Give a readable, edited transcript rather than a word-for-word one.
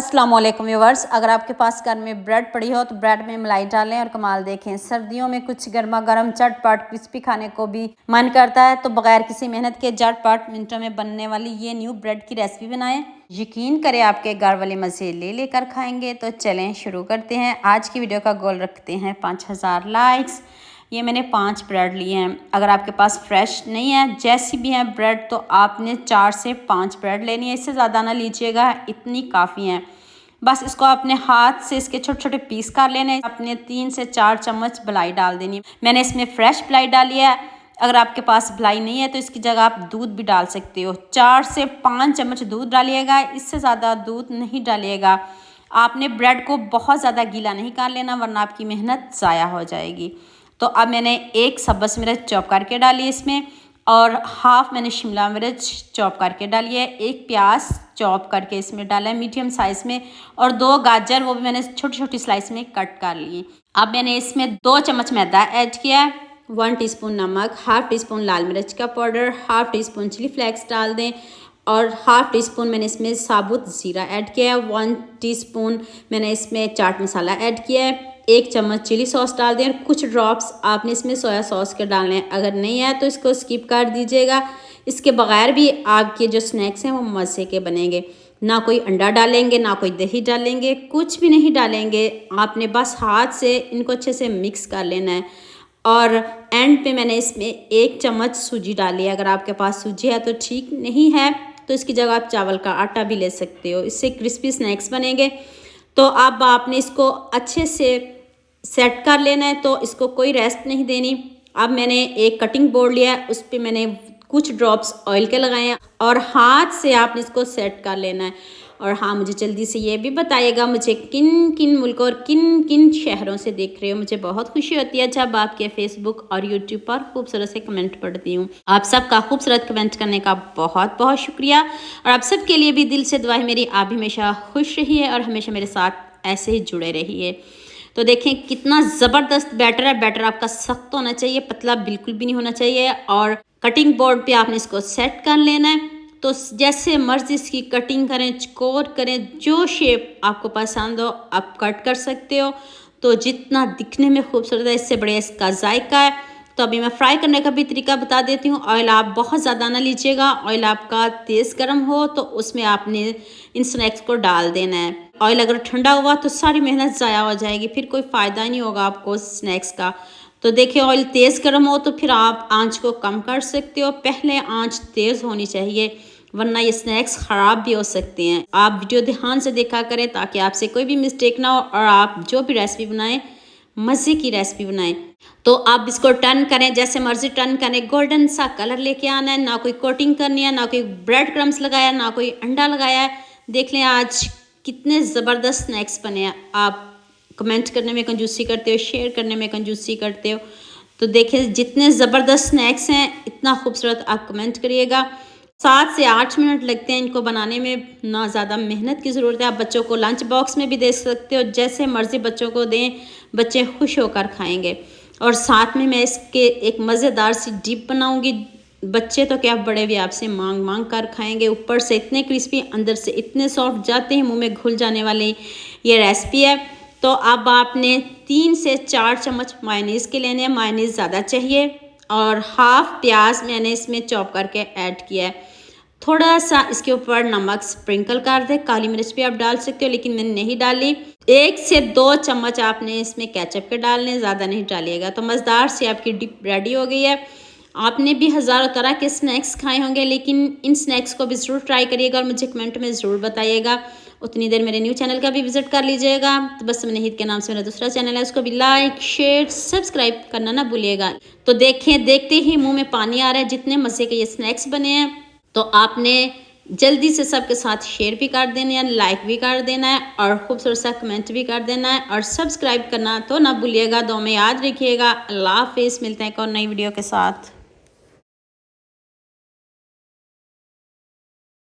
अस्सलाम वालेकुम व्यूअर्स, अगर आपके पास घर में ब्रेड पड़ी हो तो ब्रेड में मलाई डालें और कमाल देखें। सर्दियों में कुछ गर्मा गर्म चटपट क्रिस्पी खाने को भी मन करता है, तो बगैर किसी मेहनत के झटपट मिनटों में बनने वाली ये न्यू ब्रेड की रेसिपी बनाएं। यकीन करें आपके घर वाले मज़े ले लेकर खाएंगे। तो चलें शुरू करते हैं। आज की वीडियो का गोल रखते हैं 5000 लाइक्स। ये मैंने 5 ब्रेड लिए हैं। अगर आपके पास फ्रेश नहीं है, जैसी भी है ब्रेड, तो आपने 4 से 5 ब्रेड लेनी है। इससे ज़्यादा ना लीजिएगा, इतनी काफ़ी हैं। बस इसको अपने हाथ से इसके छोटे छोटे पीस कर लेने। अपने 3 से 4 चम्मच मलाई डाल देनी। मैंने इसमें फ्रेश मलाई डाली है। अगर आपके पास मलाई नहीं है तो इसकी जगह आप दूध भी डाल सकते हो। 4 से 5 चम्मच दूध डालिएगा, इससे ज़्यादा दूध नहीं डालिएगा। आपने ब्रेड को बहुत ज़्यादा गीला नहीं कर लेना, वरना आपकी मेहनत ज़ाया हो जाएगी। तो अब मैंने एक सब्ज़ मिर्च चॉप करके डाली इसमें, और हाफ मैंने शिमला मिर्च चॉप करके डाली है। एक प्याज चॉप करके इसमें डाला है मीडियम साइज़ में, और 2 गाजर, वो भी मैंने छोटी छोटी स्लाइस में कट कर ली। अब मैंने इसमें 2 चम्मच मैदा ऐड किया है, 1 टीस्पून नमक, हाफ टी स्पून लाल मिर्च का powder, half teaspoon chili flakes डाल दें, और हाफ टी स्पून मैंने इसमें साबुत ज़ीरा ऐड किया है। 1 टीस्पून मैंने इसमें चाट मसाला ऐड किया है। 1 चम्मच चिली सॉस डाल दें, और कुछ ड्रॉप्स आपने इसमें सोया सॉस के डालने हैं। अगर नहीं है तो इसको स्किप कर दीजिएगा। इसके बगैर भी आपके जो स्नैक्स हैं वो मज़े के बनेंगे। ना कोई अंडा डालेंगे, ना कोई दही डालेंगे, कुछ भी नहीं डालेंगे। आपने बस हाथ से इनको अच्छे से मिक्स कर लेना है। और एंड पे मैंने इसमें 1 चम्मच सूजी डाली है। अगर आपके पास सूजी है तो ठीक, नहीं है तो इसकी जगह आप चावल का आटा भी ले सकते हो। इससे क्रिस्पी स्नैक्स बनेंगे। तो अब आपने इसको अच्छे से सेट कर लेना है, तो इसको कोई रेस्ट नहीं देनी। अब मैंने एक कटिंग बोर्ड लिया है, उस पर मैंने कुछ ड्रॉप्स ऑयल के लगाए हैं, और हाथ से आपने इसको सेट कर लेना है। और हाँ, मुझे जल्दी से ये भी बताइएगा मुझे किन किन मुल्कों और किन किन शहरों से देख रहे हो। मुझे बहुत खुशी होती है जब आपके फेसबुक और यूट्यूब पर खूबसूरत से कमेंट पढ़ती हूँ। आप सबका खूबसूरत कमेंट करने का बहुत बहुत शुक्रिया। और आप सबके लिए भी दिल से दुआ है मेरी, आप हमेशा खुश रहिए और हमेशा मेरे साथ ऐसे ही जुड़े रहिए। तो देखें कितना ज़बरदस्त बैटर है। बैटर आपका सख्त होना चाहिए, पतला बिल्कुल भी नहीं होना चाहिए। और कटिंग बोर्ड पे आपने इसको सेट कर लेना है। तो जैसे मर्जी इसकी कटिंग करें, चकोर करें, जो शेप आपको पसंद हो आप कट कर सकते हो। तो जितना दिखने में खूबसूरत है, इससे बढ़िया इसका जायका है। तो अभी मैं फ्राई करने का भी तरीका बता देती हूँ। ऑयल आप बहुत ज़्यादा ना लीजिएगा। ऑयल आपका तेज़ गर्म हो तो उसमें आपने इन स्नैक्स को डाल देना है। ऑयल अगर ठंडा हुआ तो सारी मेहनत ज़ाया हो जाएगी, फिर कोई फ़ायदा ही नहीं होगा आपको स्नैक्स का। तो देखिए, ऑयल तेज़ गर्म हो तो फिर आप आंच को कम कर सकते हो। पहले आंच तेज़ होनी चाहिए, वरना ये स्नैक्स ख़राब भी हो सकते हैं। आप वीडियो ध्यान से देखा करें ताकि आपसे कोई भी मिस्टेक ना हो, और आप जो भी रेसिपी बनाएं मज़े की रेसिपी बनाएं। तो आप इसको टर्न करें, जैसे मर्जी टर्न करें। गोल्डन सा कलर लेके आना है। ना कोई कोटिंग करनी है, ना कोई ब्रेड क्रम्स लगाया, ना कोई अंडा लगाया है। देख लें आज कितने ज़बरदस्त स्नैक्स बने हैं। आप कमेंट करने में कंजूसी करते हो, शेयर करने में कंजूसी करते हो। तो देखें जितने ज़बरदस्त स्नैक्स हैं, इतना खूबसूरत आप कमेंट करिएगा। 7 से 8 मिनट लगते हैं इनको बनाने में, ना ज़्यादा मेहनत की ज़रूरत है। आप बच्चों को लंच बॉक्स में भी दे सकते हो, जैसे मर्ज़ी बच्चों को दें, बच्चे खुश होकर खाएंगे। और साथ में मैं इसके एक मज़ेदार सी डिप बनाऊंगी। बच्चे तो क्या, बड़े भी आपसे मांग मांग कर खाएंगे। ऊपर से इतने क्रिस्पी, अंदर से इतने सॉफ्ट, जाते हैं मुंह में घुल जाने वाली ये रेसिपी है। तो अब आपने 3 से 4 चम्मच मायोनीज़ के लेने हैं। मायोनीज़ ज़्यादा चाहिए। और हाफ प्याज मैंने इसमें चॉप करके ऐड किया है। थोड़ा सा इसके ऊपर नमक स्प्रिंकल कर दे। काली मिर्च भी आप डाल सकते हो, लेकिन मैंने नहीं डाली। 1 से 2 चम्मच आपने इसमें केचप के डालने, ज़्यादा नहीं डालिएगा। तो मज़ेदार से आपकी डिप रेडी हो गई है। आपने भी हज़ारों तरह के स्नैक्स खाए होंगे, लेकिन इन स्नैक्स को भी ज़रूर ट्राई करिएगा और मुझे कमेंट में ज़रूर बताइएगा। उतनी देर मेरे न्यू चैनल का भी विज़िट कर लीजिएगा। तो बस नहीद के नाम से मेरा दूसरा चैनल है, उसको भी लाइक शेयर सब्सक्राइब करना ना भूलिएगा। तो देखें, देखते ही मुंह में पानी आ रहा है, जितने मज़े के ये स्नैक्स बने हैं। तो आपने जल्दी से सबके साथ शेयर भी कर देना है, लाइक भी कर देना है, और खूबसूरत सा कमेंट भी कर देना है, और सब्सक्राइब करना तो ना भूलिएगा। दो में याद रखिएगा। अल्लाह हाफिज़। मिलते हैं एक और नई वीडियो के साथ।